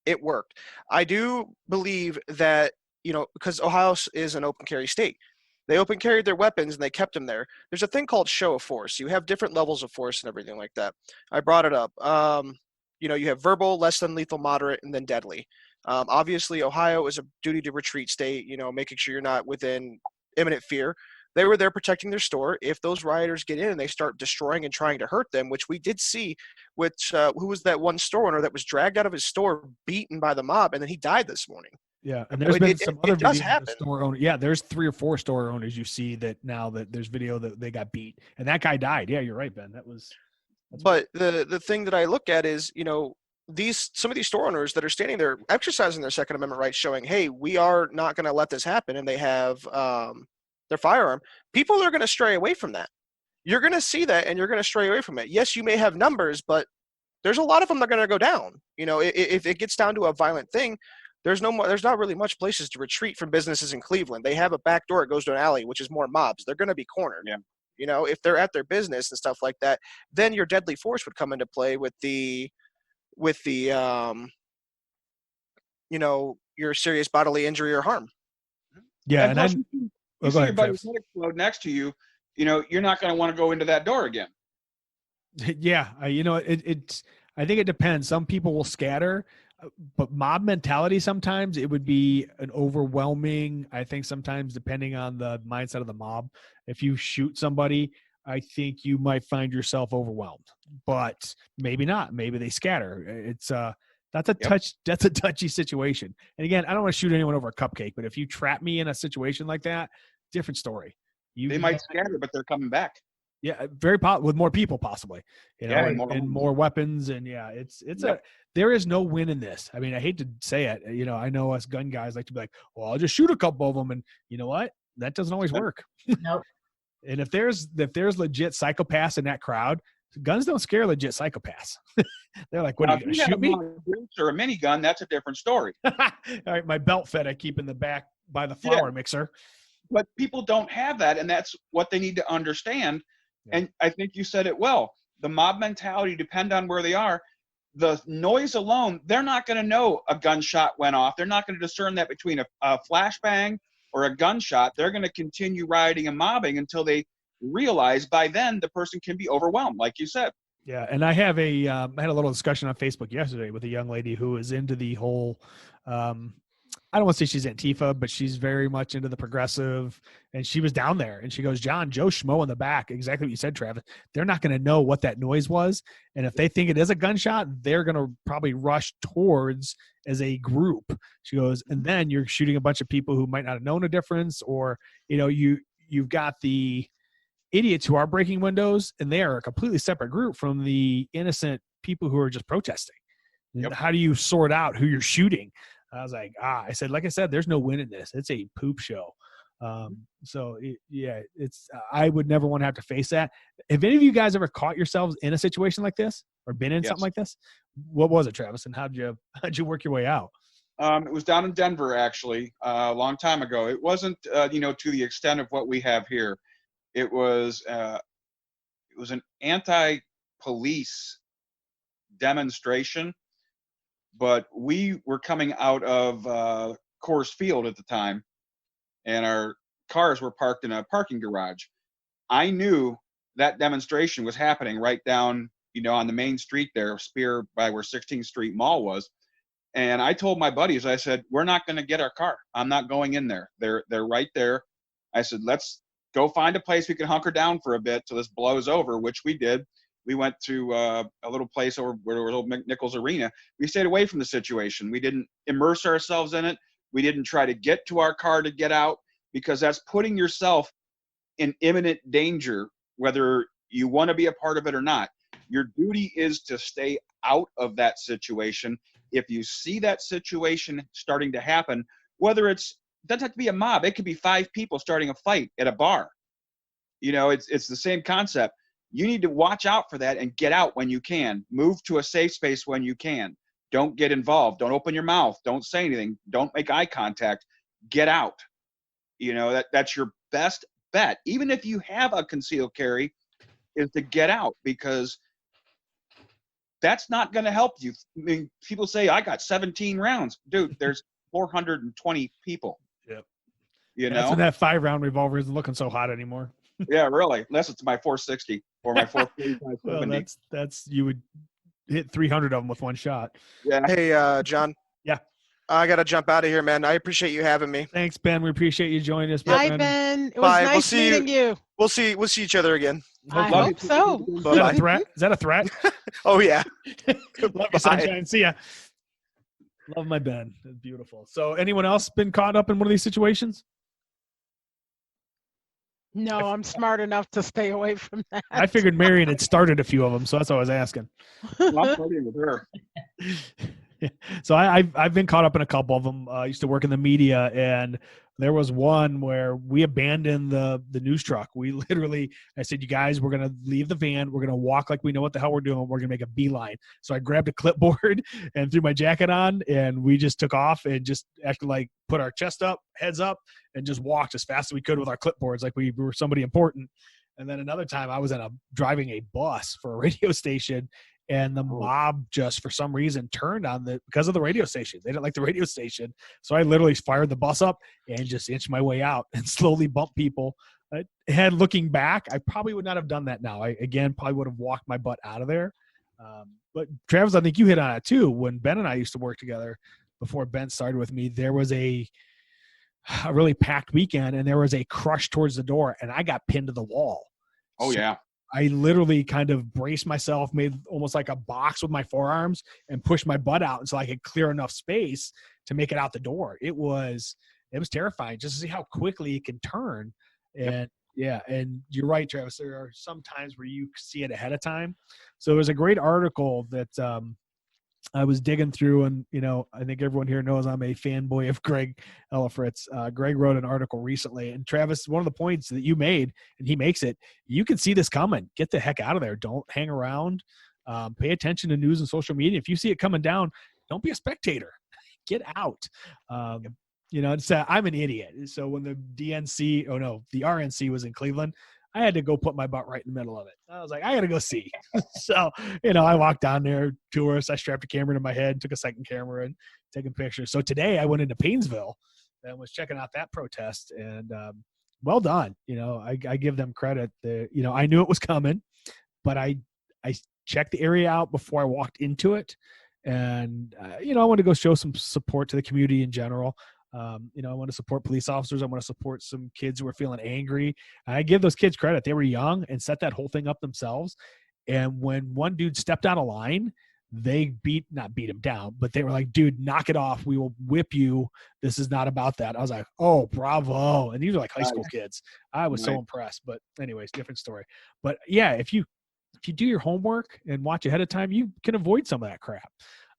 It worked. I do believe that because Ohio is an open carry state, they open carried their weapons and they kept them there. There's a thing called show of force. You have different levels of force and everything like that. I brought it up. You have verbal, less than lethal, moderate, and then deadly. Obviously, Ohio is a duty to retreat state. Making sure you're not within imminent fear. They were there protecting their store. If those rioters get in and they start destroying and trying to hurt them, which we did see, who was that one store owner that was dragged out of his store, beaten by the mob, and then he died this morning. Yeah, and there's been some other videos does of the store owner. Yeah, there's 3 or 4 store owners you see that now that there's video that they got beat, and that guy died. Yeah, you're right, Ben. But the thing that I look at is, some of these store owners that are standing there exercising their Second Amendment rights, showing, hey, we are not going to let this happen, and they have their firearm. People are going to stray away from that. You're going to see that, and you're going to stray away from it. Yes, you may have numbers, but there's a lot of them that are going to go down. If it gets down to a violent thing, there's not really much places to retreat from businesses in Cleveland. They have a back door that goes to an alley, which is more mobs. They're going to be cornered. Yeah. If they're at their business and stuff like that, then your deadly force would come into play with the your serious bodily injury or harm. Yeah, And plus, you go see your ahead, buddy's Travis. head explode next to you. You're not going to want to go into that door again. Yeah, it's. I think it depends. Some people will scatter, but mob mentality sometimes it would be an overwhelming. I think sometimes depending on the mindset of the mob, if you shoot somebody, I think you might find yourself overwhelmed. But maybe not. Maybe they scatter. It's that's a touchy situation. And again, I don't want to shoot anyone over a cupcake, but if you trap me in a situation like that, different story. They might scatter, but they're coming back. Yeah, with more people possibly, and more weapons, and there is no win in this. I mean, I hate to say it, I know us gun guys like to be like, well, I'll just shoot a couple of them, and you know what? That doesn't always work. Nope. And if there's legit psychopaths in that crowd, guns don't scare legit psychopaths. They're like, what, are you going to shoot me? Or a minigun, that's a different story. All right, my belt fed I keep in the back by the flour mixer. But people don't have that, and that's what they need to understand. Yeah. And I think you said it well. The mob mentality depend on where they are. The noise alone, they're not going to know a gunshot went off. They're not going to discern that between a flashbang or a gunshot. They're going to continue rioting and mobbing until they realize by then the person can be overwhelmed, like you said. Yeah, and I have I had a little discussion on Facebook yesterday with a young lady who is into the whole I don't want to say she's Antifa, but she's very much into the progressive. And she was down there and she goes, John, Joe Schmo in the back, exactly what you said, Travis. They're not going to know what that noise was. And if they think it is a gunshot, they're going to probably rush towards as a group. She goes, and then you're shooting a bunch of people who might not have known a difference, or, you've got the idiots who are breaking windows, and they are a completely separate group from the innocent people who are just protesting. Yep. How do you sort out who you're shooting? I was like, like I said, there's no win in this. It's a poop show. I would never want to have to face that. Have any of you guys ever caught yourselves in a situation like this or been in something like this? What was it, Travis? And how'd you work your way out? It was down in Denver, actually, a long time ago. It wasn't, to the extent of what we have here. It was an anti-police demonstration. But we were coming out of Coors Field at the time, and our cars were parked in a parking garage. I knew that demonstration was happening right down, on the main street there, Spear, by where 16th Street Mall was. And I told my buddies, I said, we're not going to get our car. I'm not going in there. They're right there. I said, let's go find a place we can hunker down for a bit till this blows over, which we did. We went to a little place over where there was old McNichols Arena. We stayed away from the situation. We didn't immerse ourselves in it. We didn't try to get to our car to get out, because that's putting yourself in imminent danger, whether you want to be a part of it or not. Your duty is to stay out of that situation. If you see that situation starting to happen, whether it doesn't have to be a mob. It could be 5 people starting a fight at a bar. It's the same concept. You need to watch out for that and get out when you can. Move to a safe space when you can. Don't get involved. Don't open your mouth. Don't say anything. Don't make eye contact. Get out. That's your best bet. Even if you have a concealed carry, is to get out, because that's not going to help you. I mean, people say, I got 17 rounds. Dude, there's 420 people. Yep. That's when that 5-round revolver isn't looking so hot anymore. Yeah, really. Unless it's my 460 or my 445. Well, that's you would hit 300 of them with one shot. Yeah. Hey, John. Yeah. I got to jump out of here, man. I appreciate you having me. Thanks, Ben. We appreciate you joining us. Bye, Ben. It was Bye. nice meeting you. We'll see each other again. I hope so. Is that a threat? Is that a threat? Oh, yeah. Love you, sunshine. See ya. Love my Ben. That's beautiful. So anyone else been caught up in one of these situations? No, I'm smart enough to stay away from that. I figured Marion had started a few of them, so that's what I was asking. Well, I'm partying with her. So I've been caught up in a couple of them. I used to work in the media, and there was one where we abandoned the news truck. I said, you guys, we're going to leave the van. We're going to walk like we know what the hell we're doing. We're going to make a beeline. So I grabbed a clipboard and threw my jacket on, and we just took off and just acted like put our chest up, heads up, and just walked as fast as we could with our clipboards like we were somebody important. And then another time I was driving a bus for a radio station, and the mob just for some reason turned on because of the radio station. They didn't like the radio station. So I literally fired the bus up and just inched my way out and slowly bumped people. Looking back, I probably would not have done that now. I, again, probably would have walked my butt out of there. But Travis, I think you hit on it too. When Ben and I used to work together before Ben started with me, there was a really packed weekend, and there was a crush towards the door, and I got pinned to the wall. Oh, So yeah. I literally kind of braced myself, made almost like a box with my forearms, and pushed my butt out until I could clear enough space to make it out the door. It was terrifying just to see how quickly it can turn. And and you're right, Travis. There are some times where you see it ahead of time. So there's a great article that I was digging through, and I think everyone here knows I'm a fanboy of Greg Ellifritz. Greg wrote an article recently, and Travis, one of the points that you made, and he makes it, you can see this coming. Get the heck out of there. Don't hang around. Pay attention to news and social media. If you see it coming down, don't be a spectator. Get out. It's I'm an idiot. So when the the RNC was in Cleveland, I had to go put my butt right in the middle of it. I was like, I got to go see. So, I walked down there, tourists. I strapped a camera to my head, took a second camera and taking pictures. So today I went into Paynesville and was checking out that protest, and well done. I give them credit. I knew it was coming, but I checked the area out before I walked into it. And, I want to go show some support to the community in general. I want to support police officers. I want to support some kids who are feeling angry. I give those kids credit. They were young and set that whole thing up themselves. And when one dude stepped out of line, they not beat him down, but they were like, dude, knock it off. We will whip you. This is not about that. I was like, oh, bravo. And these are like high school kids. I was so impressed. But anyways, different story. But yeah, if you do your homework and watch ahead of time, you can avoid some of that crap.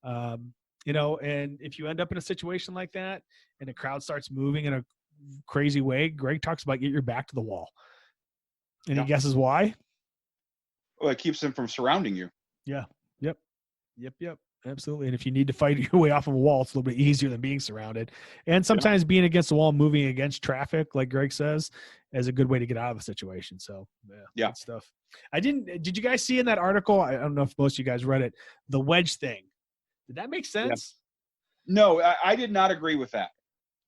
And if you end up in a situation like that and the crowd starts moving in a crazy way, Greg talks about get your back to the wall. Any guesses why? Well, it keeps them from surrounding you. Yeah. Yep. Absolutely. And if you need to fight your way off of a wall, it's a little bit easier than being surrounded. And sometimes being against the wall, moving against traffic, like Greg says, is a good way to get out of a situation. So good stuff. Did you guys see in that article? I don't know if most of you guys read it, the Wedge thing. Did that make sense? Yeah. No, I did not agree with that.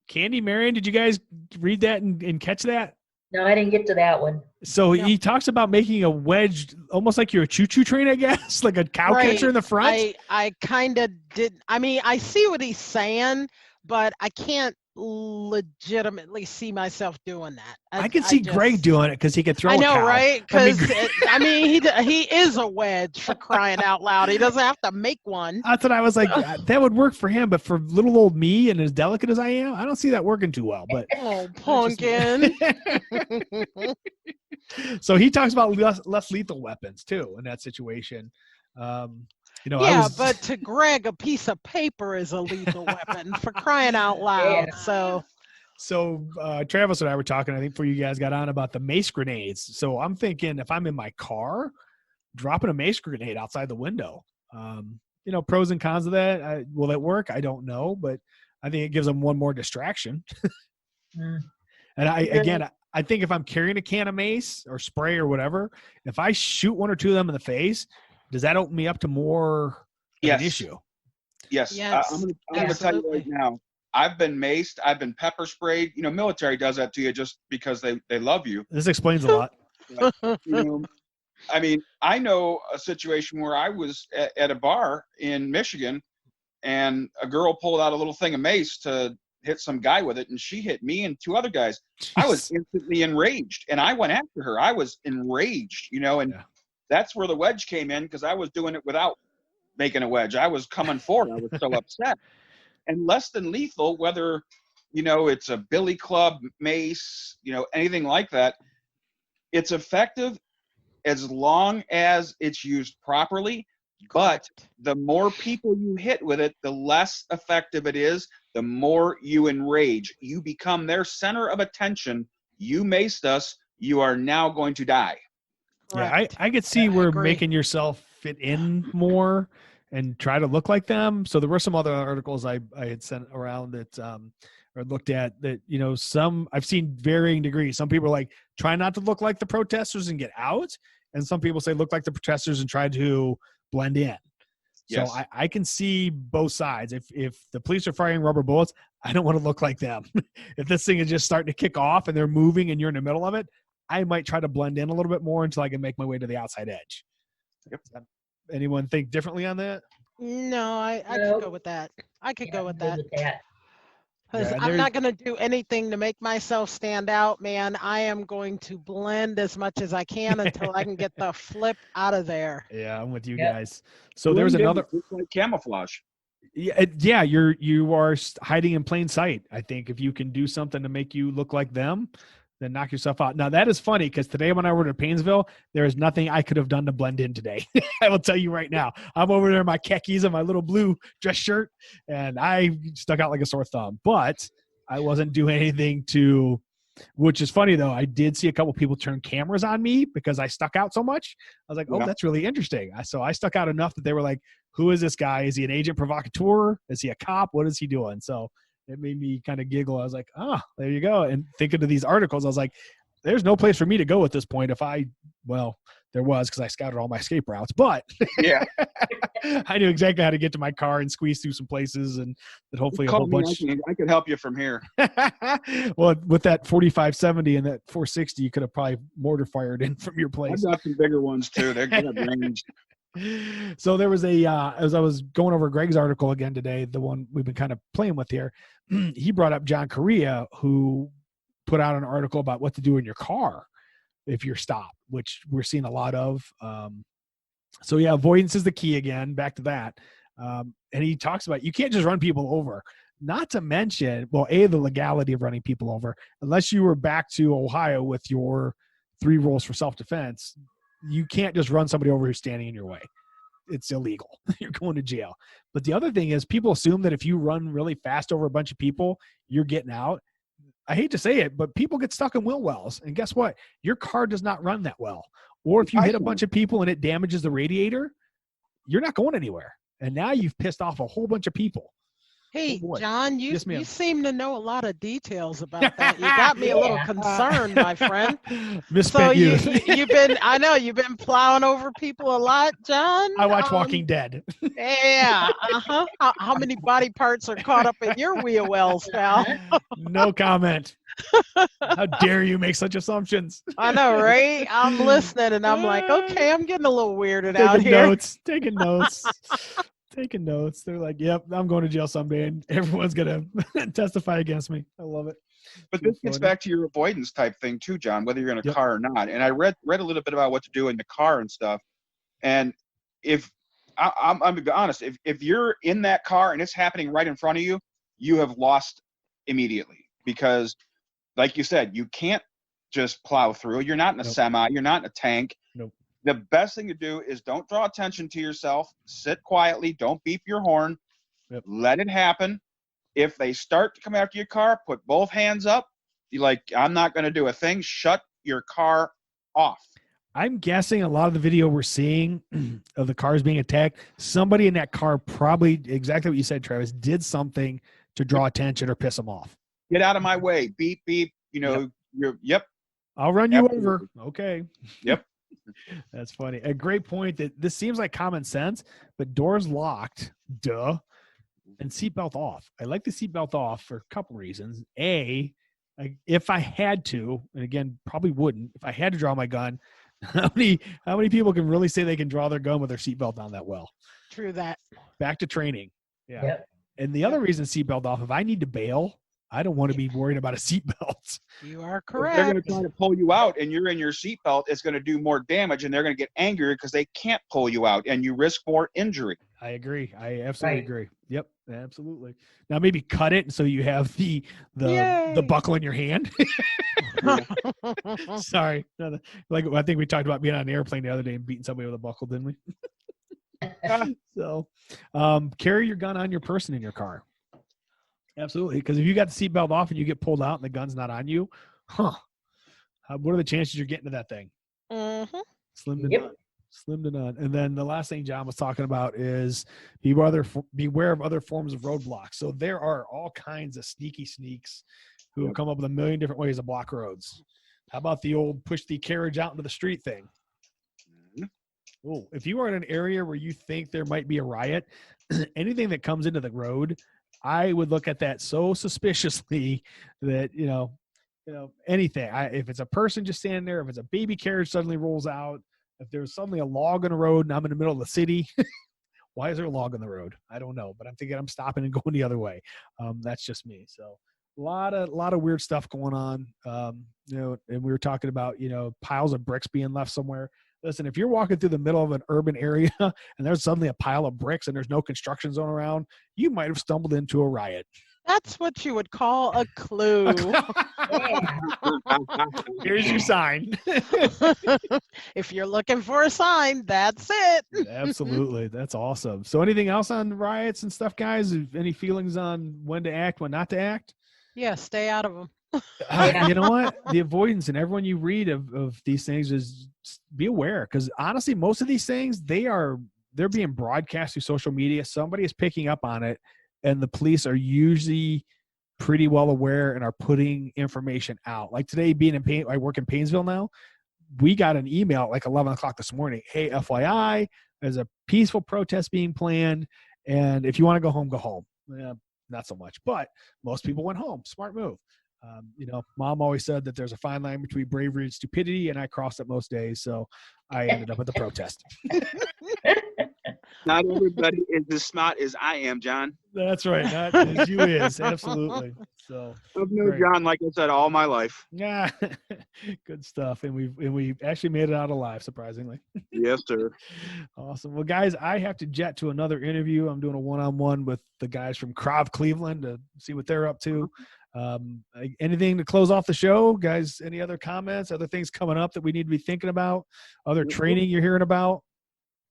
Candy, Marion, did you guys read that and catch that? No, I didn't get to that one. So he talks about making a wedge almost like you're a choo-choo train, I guess, like a cow catcher in the front. I kind of did. I mean, I see what he's saying, but I can't legitimately see myself doing that. I can see Greg doing it because he could throw. I know, a cow. right? Because he is a wedge, for crying out loud. He doesn't have to make one. That's what I was like. That would work for him, but for little old me and as delicate as I am, I don't see that working too well. But oh, pumpkin. So he talks about less lethal weapons too in that situation. But to Greg, a piece of paper is a lethal weapon, for crying out loud. Yeah. So Travis and I were talking, I think before you guys got on, about the mace grenades. So I'm thinking if I'm in my car, dropping a mace grenade outside the window. Pros and cons of that. Will that work? I don't know, but I think it gives them one more distraction. And I think if I'm carrying a can of mace or spray or whatever, if I shoot one or two of them in the face, does that open me up to more of an issue? Yes. I'm going to tell you right now, I've been maced. I've been pepper sprayed. Military does that to you just because they love you. This explains a lot. I know a situation where I was at a bar in Michigan, and a girl pulled out a little thing of mace to hit some guy with it, and she hit me and two other guys. Jeez. I was instantly enraged, and I went after her. I was enraged, that's where the wedge came in, because I was doing it without making a wedge. I was coming forward. I was so upset. And less than lethal, whether, it's a billy club, mace, anything like that, it's effective as long as it's used properly. But the more people you hit with it, the less effective it is, the more you enrage. You become their center of attention. You maced us. You are now going to die. Yeah, I could see where making yourself fit in more and try to look like them. So there were some other articles I had sent around that or looked at that, some I've seen varying degrees. Some people are like, try not to look like the protesters and get out. And some people say, look like the protesters and try to blend in. So Yes. I can see both sides. If the police are firing rubber bullets, I don't want to look like them. If this thing is just starting to kick off and they're moving and you're in the middle of it, I might try to blend in a little bit more until I can make my way to the outside edge. Yep. Anyone think differently on that? No, I No. could go with that. I could go with that. that. Because Yeah, and I'm there's- not going to do anything to make myself stand out, man. I am going to blend as much as I can until I can get the flip out of there. Yeah, I'm with you Yep. guys. So there's Blend in, another. it's like camouflage. Yeah, you are hiding in plain sight. I think if you can do something to make you look like them, then knock yourself out. Now that is funny because today when I were to Painesville, there is nothing I could have done to blend in today. I will tell you right now. I'm over there in my khakis and my little blue dress shirt, and I stuck out like a sore thumb. But I wasn't doing anything to. Which is funny though. I did see a couple people turn cameras on me because I stuck out so much. I was like, oh, Yeah. that's really interesting. So I stuck out enough that they were like, who is this guy? Is he an agent provocateur? Is he a cop? What is he doing? So it made me kind of giggle. I was like, oh, there you go. And thinking of these articles, I was like, there's no place for me to go at this point. There was because I scouted all my escape routes, but Yeah. I knew exactly how to get to my car and squeeze through some places and that hopefully a Call whole me, bunch. I can help you from here. Well, with that 4570 and that 460, you could have probably mortar fired in from your I've place. got some bigger ones too. They're good at range. So there was as I was going over Greg's article again today, the one we've been kind of playing with here, he brought up John Correa, who put out an article about what to do in your car if you're stopped, which we're seeing a lot of. So yeah, avoidance is the key again, back to that. And he talks about, you can't just run people over, not to mention, well, the legality of running people over, unless you were back to Ohio with your 3 rules for self-defense, you can't just run somebody over who's standing in your way. It's illegal. You're going to jail. But the other thing is people assume that if you run really fast over a bunch of people, you're getting out. I hate to say it, but people get stuck in wheel wells. And guess what? Your car does not run that well. Or if you hit a bunch of people and it damages the radiator, you're not going anywhere. And now you've pissed off a whole bunch of people. Hey, boy. John, Yes, ma'am. you seem to know a lot of details about that. You got me a little concerned, my friend. Misspent youth. you've been plowing over people a lot, John. I watch Walking Dead. Yeah. Uh-huh. How many body parts are caught up in your wheel wells, pal? No comment. How dare you make such assumptions? I know, right? I'm listening and I'm like, okay, I'm getting a little weirded out here. Taking notes. They're like, yep, I'm going to jail someday and everyone's going to testify against me. I love it. But this gets back to your avoidance type thing too, John, whether you're in a Yep. car or not. And I read a little bit about what to do in the car and stuff. And if I'm gonna be honest, if you're in that car and it's happening right in front of you, you have lost immediately because, like you said, you can't just plow through. You're not in a Nope. semi. You're not in a tank. Nope. The best thing to do is don't draw attention to yourself. Sit quietly. Don't beep your horn. Yep. Let it happen. If they start to come after your car, put both hands up. You're like, I'm not going to do a thing. Shut your car off. I'm guessing a lot of the video we're seeing of the cars being attacked, somebody in that car probably, exactly what you said, Travis, did something to draw attention or piss them off. Get out of my way. Beep, beep. Yep. I'll run you Absolutely. over. Okay. Yep. That's funny. A great point that this seems like common sense, but doors locked, duh, and seatbelt off. I like the seatbelt off for a couple reasons. If I had to, and again, probably wouldn't, if I had to draw my gun, how many people can really say they can draw their gun with their seatbelt on that well? True that. Back to training. Yeah. Yep. And the other reason seatbelt off, if I need to bail, I don't want to be worried about a seatbelt. You are If they're going to correct. try to pull you out and you're in your seatbelt, it's going to do more damage and they're going to get angry because they can't pull you out and you risk more injury. I agree. I absolutely Right. agree. Yep, absolutely. Now maybe cut it so you have the Yay. buckle in your hand. Sorry. No, like I think we talked about being on an airplane the other day and beating somebody with a buckle, didn't we? So carry your gun on your person in your car. Absolutely. Because if you got the seatbelt off and you get pulled out and the gun's not on you, what are the chances you're getting to that thing? Mhm. Slim to Yep. none. Slim to none. And then the last thing John was talking about is beware of other forms of roadblocks. So there are all kinds of sneaky sneaks who come up with a million different ways to block roads. How about the old push the carriage out into the street thing? Oh, if you are in an area where you think there might be a riot, anything that comes into the road, I would look at that so suspiciously that, anything. If it's a person just standing there, if it's a baby carriage suddenly rolls out, if there's suddenly a log on the road and I'm in the middle of the city, why is there a log on the road? I don't know, but I'm thinking I'm stopping and going the other way. That's just me. So a lot of weird stuff going on. And we were talking about, piles of bricks being left somewhere. Listen, if you're walking through the middle of an urban area and there's suddenly a pile of bricks and there's no construction zone around, you might have stumbled into a riot. That's what you would call a clue. Here's your sign. If you're looking for a sign, that's it. Absolutely. That's awesome. So anything else on riots and stuff, guys? Any feelings on when to act, when not to act? Yeah, stay out of them. You know what? The avoidance and everyone you read of these things is be aware, because honestly, most of these things, they're being broadcast through social media. Somebody is picking up on it, and the police are usually pretty well aware and are putting information out. Like today, I work in Painesville now. We got an email at like 11 o'clock this morning. Hey, FYI, there's a peaceful protest being planned, and if you want to go home, go home. Yeah, not so much, but most people went home. Smart move. Mom always said that there's a fine line between bravery and stupidity, and I crossed it most days, so I ended up at the protest. Not everybody is as smart as I am, John. That's right. Not as you is. Absolutely. So I've known John, like I said, all my life. Yeah. Good stuff. And we actually made it out alive, surprisingly. Yes, sir. Awesome. Well, guys, I have to jet to another interview. I'm doing a one-on-one with the guys from Krav Cleveland to see what they're up to. Anything to close off the show, guys? Any other comments, other things coming up that we need to be thinking about, other training you're hearing about?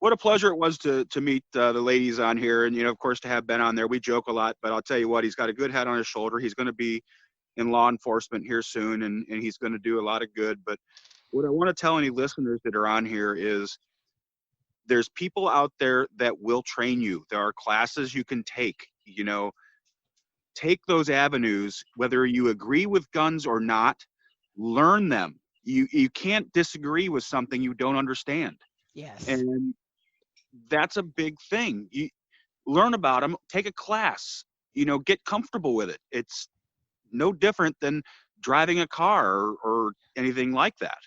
What a pleasure it was to meet the ladies on here, and of course to have Ben on there. We joke a lot, but I'll tell you what, he's got a good head on his shoulder. He's going to be in law enforcement here soon, and he's going to do a lot of good. But what I want to tell any listeners that are on here is there's people out there that will train you. There are classes you can take. Take those avenues, whether you agree with guns or not. Learn them. You can't disagree with something you don't understand. Yes. And that's a big thing. You learn about them, take a class, get comfortable with it. It's no different than driving a car or anything like that.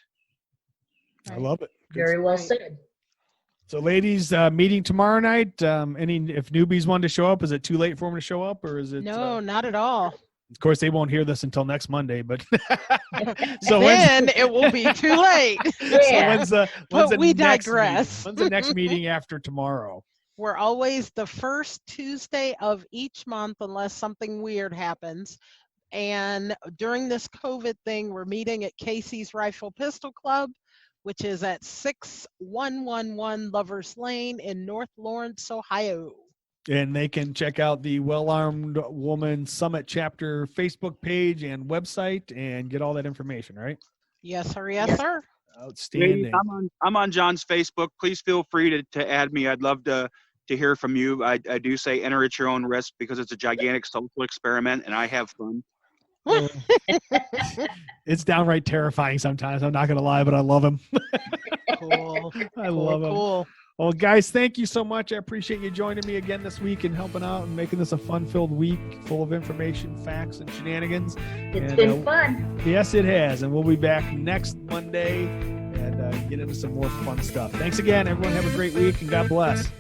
I love it. Very well said. So ladies, meeting tomorrow night. If newbies wanted to show up, is it too late for them to show up, or is it? No, not at all. Of course, they won't hear this until next Monday, but so then it will be too late. Yeah. So but we digress. When's the next meeting after tomorrow? We're always the first Tuesday of each month, unless something weird happens. And during this COVID thing, we're meeting at Casey's Rifle Pistol Club, which is at 6111 Lovers Lane in North Lawrence, Ohio. And they can check out the Well Armed Woman Summit Chapter Facebook page and website and get all that information, right? Yes, sir. Yes, sir. Outstanding. Ladies, I'm on John's Facebook. Please feel free to add me. I'd love to hear from you. I do say enter at your own risk, because it's a gigantic social experiment and I have fun. It's downright terrifying sometimes. I'm not going to lie, but I love him. Cool. I love him. Cool. Well, guys, thank you so much. I appreciate you joining me again this week and helping out and making this a fun-filled week full of information, facts, and shenanigans. It's been fun. Yes, it has. And we'll be back next Monday and get into some more fun stuff. Thanks again, everyone. Have a great week, and God bless.